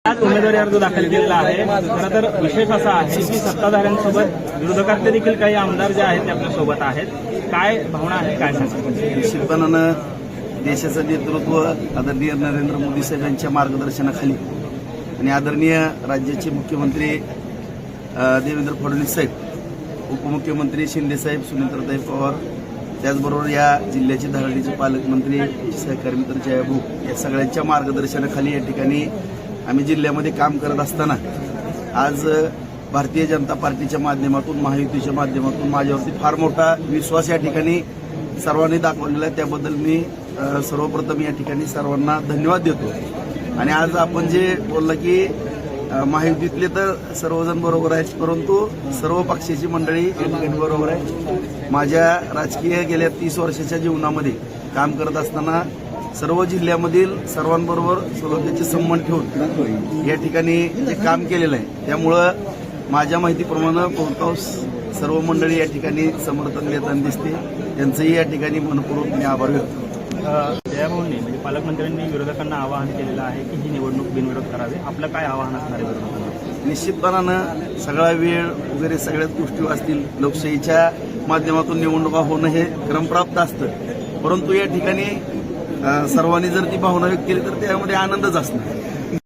आज उमेदवारी अर्ज दाखल केलेला आहे। खरं तर विशेष असा आहे की सत्ताधाऱ्यांसोबत विरोधकातले देखील काही आमदार जे आहेत ते आपल्या सोबत आहेत। काय भावना आहे, काय सांगा? निश्चितपणानं देशाचं नेतृत्व आदरणीय नरेंद्र मोदी साहेबांच्या मार्गदर्शनाखाली आणि आदरणीय राज्याचे मुख्यमंत्री देवेंद्र फडणवीस साहेब, उपमुख्यमंत्री शिंदे साहेब, सुनीताताई पवार, त्याचबरोबर या जिल्ह्याचे धडाडीचे पालकमंत्री, सहकारी मित्र जयभाऊ, या सगळ्यांच्या मार्गदर्शनाखाली या ठिकाणी आम्ही जिल्ह्यामध्ये काम करत असताना आज भारतीय जनता पार्टीच्या माध्यमातून, महायुतीच्या माध्यमातून माझ्यावरती फार मोठा विश्वास या ठिकाणी सर्वांनी दाखवलेला आहे। त्याबद्दल मी सर्वप्रथम या ठिकाणी सर्वांना धन्यवाद देतो। आणि आज आपण जे बोलला की महायुतीतले तर सर्वजण बरोबर आहेत, परंतु सर्व पक्षाची मंडळी या ठिकाणी बरोबर आहे। माझ्या राजकीय गेल्या 30 वर्षाच्या जीवनामध्ये काम करत असताना सर्व जिल्ह्यामधील सर्वांबरोबर सलोख्याचे संबंध ठेवून या ठिकाणी जे काम केलेलं आहे, त्यामुळं माझ्या माहितीप्रमाणे बहुतांश सर्व मंडळी या ठिकाणी समर्थन देताना दिसते। त्यांचंही या ठिकाणी मनपूर्वक मी आभार व्यक्त करतो। जयभाऊंनी म्हणजे पालकमंत्र्यांनी विरोधकांना आवाहन केलेलं आहे की ही निवडणूक बिनविरोध करावी। आपलं काय आवाहन असणार आहे विरोधकांना? निश्चितपणानं सगळा वेळ वगैरे सगळ्याच गोष्टी असतील, लोकशाहीच्या माध्यमातून निवडणुका होणं हे क्रमप्राप्त असतं, परंतु या ठिकाणी सर्वांनी जर ती भावना व्यक्त केली तर त्यामध्ये आनंदच असणार।